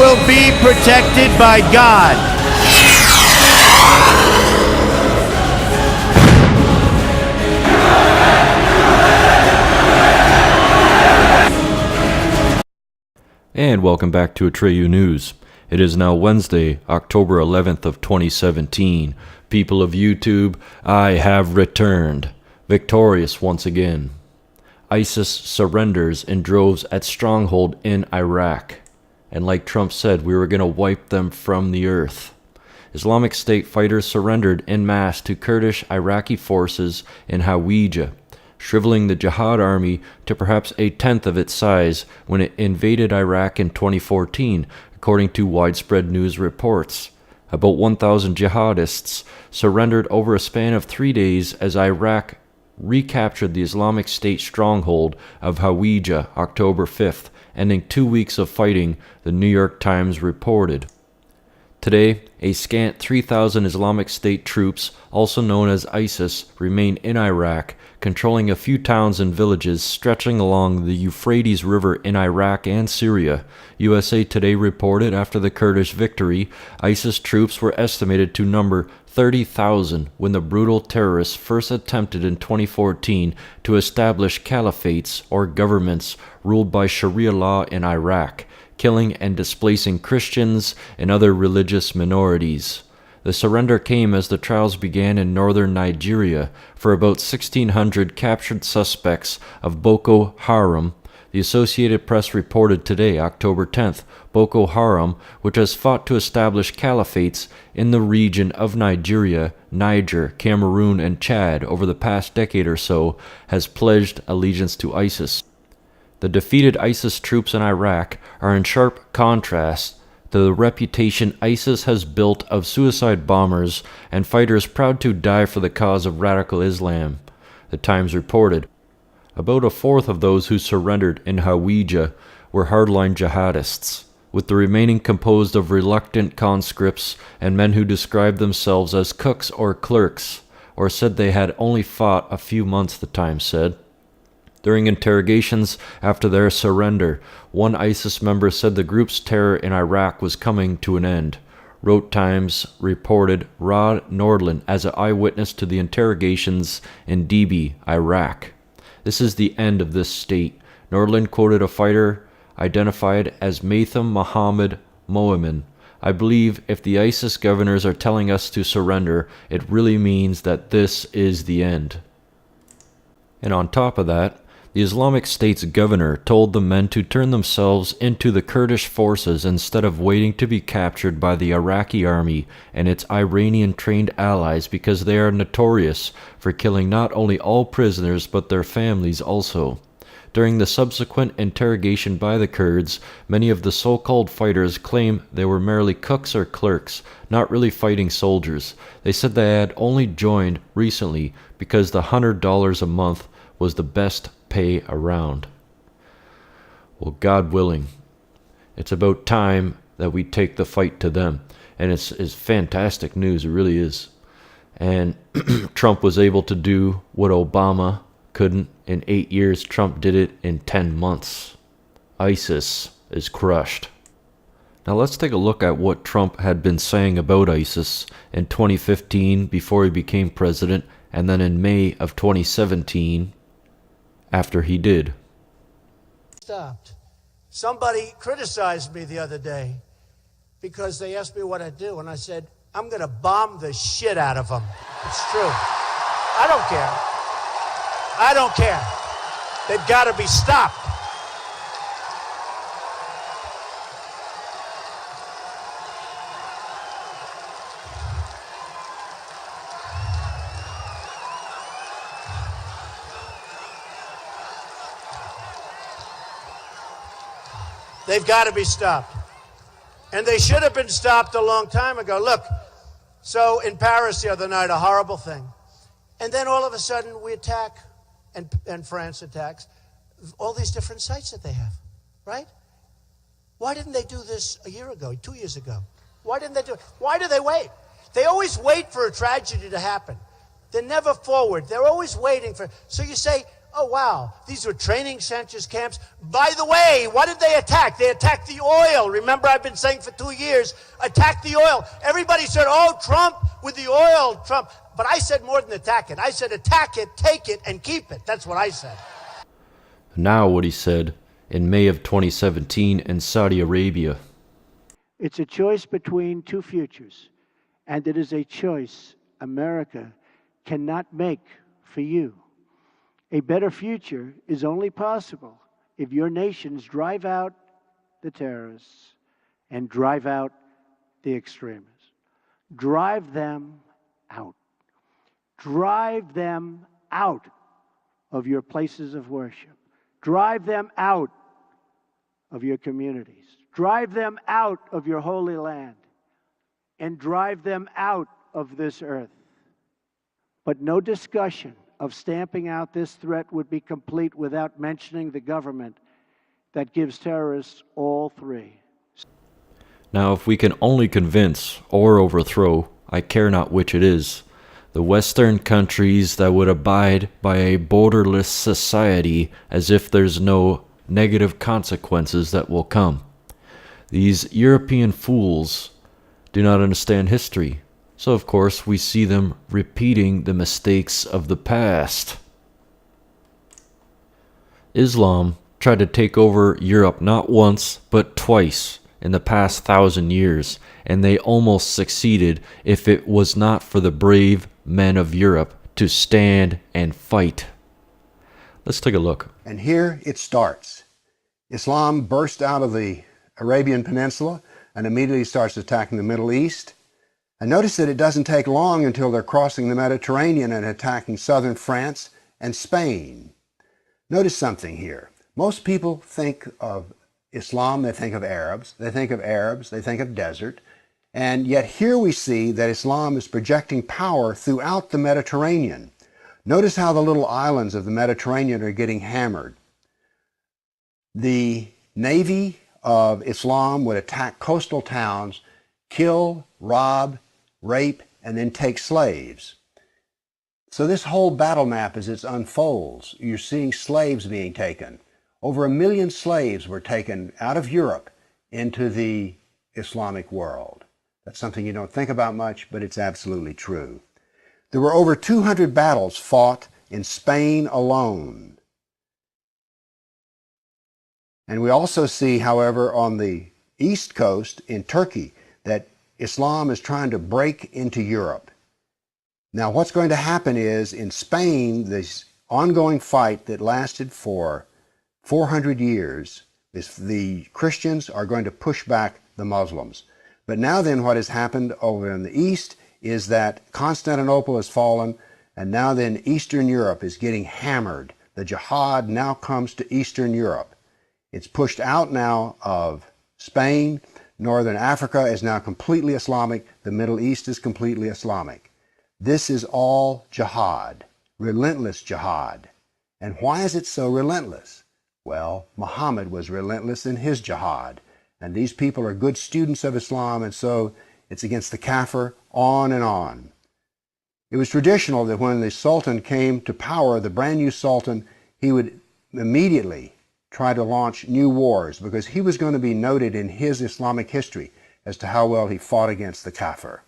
will be protected by God. And welcome back to Atreyu News. It is now Wednesday, October 11th of 2017. People of YouTube, I have returned, victorious once again. ISIS surrenders in droves at stronghold in Iraq. And like Trump said, we were going to wipe them from the earth. Islamic State fighters surrendered en masse to Kurdish Iraqi forces in Hawija, shriveling the jihad army to perhaps a tenth of its size when it invaded Iraq in 2014, according to widespread news reports. About 1,000 jihadists surrendered over a span of 3 days as Iraq recaptured the Islamic State stronghold of Hawija October 5th, ending 2 weeks of fighting, the New York Times reported. Today, a scant 3,000 Islamic State troops, also known as ISIS, remain in Iraq, controlling a few towns and villages stretching along the Euphrates River in Iraq and Syria. USA Today reported after the Kurdish victory, ISIS troops were estimated to number 30,000 when the brutal terrorists first attempted in 2014 to establish caliphates or governments ruled by Sharia law in Iraq, killing and displacing Christians and other religious minorities. The surrender came as the trials began in northern Nigeria for about 1,600 captured suspects of Boko Haram. The Associated Press reported today, October 10th, Boko Haram, which has fought to establish caliphates in the region of Nigeria, Niger, Cameroon, and Chad over the past decade or so, has pledged allegiance to ISIS. The defeated ISIS troops in Iraq are in sharp contrast to the reputation ISIS has built of suicide bombers and fighters proud to die for the cause of radical Islam, the Times reported. About a fourth of those who surrendered in Hawija were hardline jihadists, with the remaining composed of reluctant conscripts and men who described themselves as cooks or clerks, or said they had only fought a few months, the Times said. During interrogations after their surrender, one ISIS member said the group's terror in Iraq was coming to an end. Wrote Times reported Rod Nordland as an eyewitness to the interrogations in Dibbi, Iraq. This is the end of this state. Nordland quoted a fighter identified as Maitham Mohammed Moemin. I believe if the ISIS governors are telling us to surrender, it really means that this is the end. And on top of that, the Islamic State's governor told the men to turn themselves into the Kurdish forces instead of waiting to be captured by the Iraqi army and its Iranian-trained allies because they are notorious for killing not only all prisoners but their families also. During the subsequent interrogation by the Kurds, many of the so-called fighters claim they were merely cooks or clerks, not really fighting soldiers. They said they had only joined recently because the $100 a month was the best pay around. Well, God willing, it's about time that we take the fight to them. And it's fantastic news, it really is. And Trump was able to do what Obama couldn't in 8 years. Trump did it in 10 months. ISIS is crushed. Now let's take a look at what Trump had been saying about ISIS in 2015 before he became president, and then in May of 2017 after he did. Stopped. Somebody criticized me the other day because they asked me what I'd do, and I said, I'm going to bomb the shit out of them. It's true. I don't care. I don't care. They've got to be stopped. They've got to be stopped. And they should have been stopped a long time ago. Look, so in Paris the other night, a horrible thing. And then all of a sudden we attack, and France attacks, all these different sites that they have, right? Why didn't they do this a year ago, 2 years ago? Why didn't they do it? Why do they wait? They always wait for a tragedy to happen. They're never forward. They're always waiting for... So you say, oh, wow, these were training centers, camps. By the way, what did they attack? They attacked the oil. Remember, I've been saying for 2 years, attack the oil. Everybody said, oh, Trump with the oil, Trump. But I said more than attack it. I said attack it, take it, and keep it. That's what I said. Now what he said in May of 2017 in Saudi Arabia. It's a choice between two futures, and it is a choice America cannot make for you. A better future is only possible if your nations drive out the terrorists and drive out the extremists. Drive them out. Drive them out of your places of worship. Drive them out of your communities. Drive them out of your holy land. And drive them out of this earth. But no discussion of stamping out this threat would be complete without mentioning the government that gives terrorists all three. Now, if we can only convince or overthrow, I care not which it is, the Western countries that would abide by a borderless society as if there's no negative consequences that will come. These European fools do not understand history, so of course we see them repeating the mistakes of the past. Islam tried to take over Europe not once, but twice in the past 1,000 years, and they almost succeeded if it was not for the brave men of Europe to stand and fight. Let's take a look. And here it starts. Islam burst out of the Arabian Peninsula and immediately starts attacking the Middle East. And notice that it doesn't take long until they're crossing the Mediterranean and attacking southern France and Spain. Notice something here. Most people think of Islam, they think of Arabs, they think of desert, and yet here we see that Islam is projecting power throughout the Mediterranean. Notice how the little islands of the Mediterranean are getting hammered. The navy of Islam would attack coastal towns, kill, rob, rape, and then take slaves. So this whole battle map, as it unfolds, you're seeing slaves being taken. Over 1 million slaves were taken out of Europe into the Islamic world. That's something you don't think about much, but it's absolutely true. There were over 200 battles fought in Spain alone. And we also see, however, on the east coast in Turkey, that Islam is trying to break into Europe. Now, what's going to happen is, in Spain, this ongoing fight that lasted for 400 years, the Christians are going to push back the Muslims. But now then, what has happened over in the east is that Constantinople has fallen, and now then Eastern Europe is getting hammered. The jihad now comes to Eastern Europe. It's pushed out now of Spain. Northern Africa is now completely Islamic. The Middle East is completely Islamic. This is all jihad, relentless jihad. And why is it so relentless? Well, Muhammad was relentless in his jihad. And these people are good students of Islam, and so it's against the kafir, on and on. It was traditional that when the Sultan came to power, the brand new Sultan, he would immediately try to launch new wars because he was going to be noted in his Islamic history as to how well he fought against the kafir.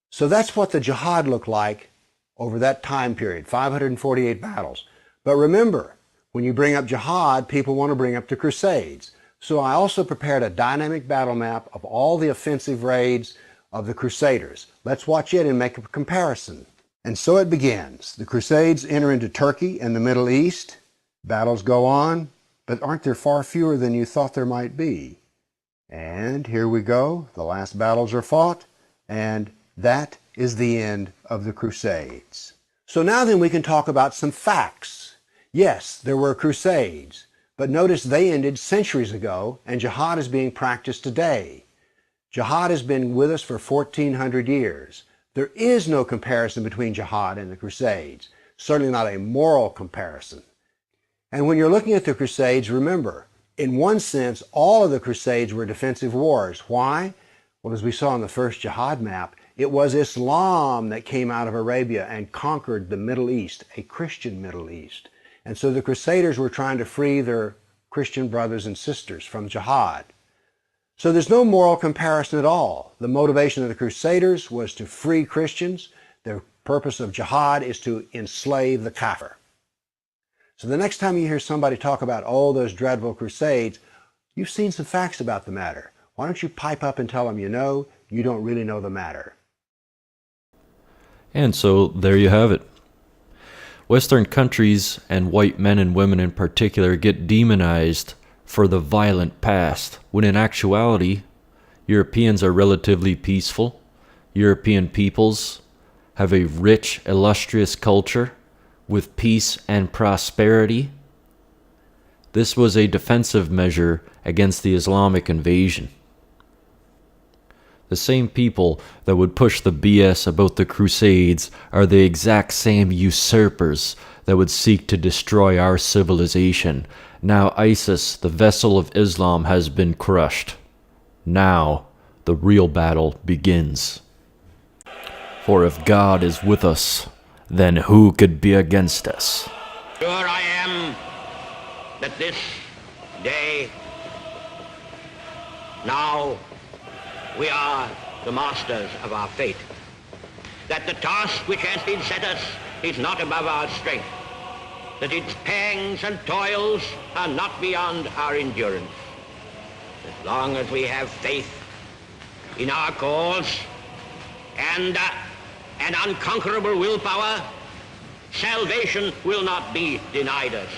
So that's what the jihad looked like over that time period, 548 battles. But remember, when you bring up jihad, people want to bring up the Crusades. So I also prepared a dynamic battle map of all the offensive raids of the Crusaders. Let's watch it and make a comparison. And so it begins. The Crusades enter into Turkey and the Middle East. Battles go on, but aren't there far fewer than you thought there might be? And here we go. The last battles are fought, and that is the end of the Crusades. So now then we can talk about some facts. Yes, there were Crusades, but notice they ended centuries ago, and jihad is being practiced today. Jihad has been with us for 1,400 years. There is no comparison between jihad and the Crusades, certainly not a moral comparison. And when you're looking at the Crusades, remember, in one sense, all of the Crusades were defensive wars. Why? Well, as we saw in the first jihad map, It was Islam that came out of Arabia and conquered the Middle East, a Christian Middle East. And so the Crusaders were trying to free their Christian brothers and sisters from jihad. So there's no moral comparison at all. The motivation of the Crusaders was to free Christians. The purpose of jihad is to enslave the kafir. So the next time you hear somebody talk about, oh, those dreadful crusades, you've seen some facts about the matter. Why don't you pipe up and tell them you know, you don't really know the matter. And so there you have it. Western countries, and white men and women in particular, get demonized for the violent past, when in actuality, Europeans are relatively peaceful. European peoples have a rich, illustrious culture with peace and prosperity. This was a defensive measure against the Islamic invasion. The same people that would push the BS about the Crusades are the exact same usurpers that would seek to destroy our civilization. Now ISIS, the vessel of Islam, has been crushed. Now the real battle begins. For if God is with us, then who could be against us? Sure I am that this day, now, we are the masters of our fate. That the task which has been set us is not above our strength. That its pangs and toils are not beyond our endurance. As long as we have faith in our cause and an unconquerable willpower, salvation will not be denied us.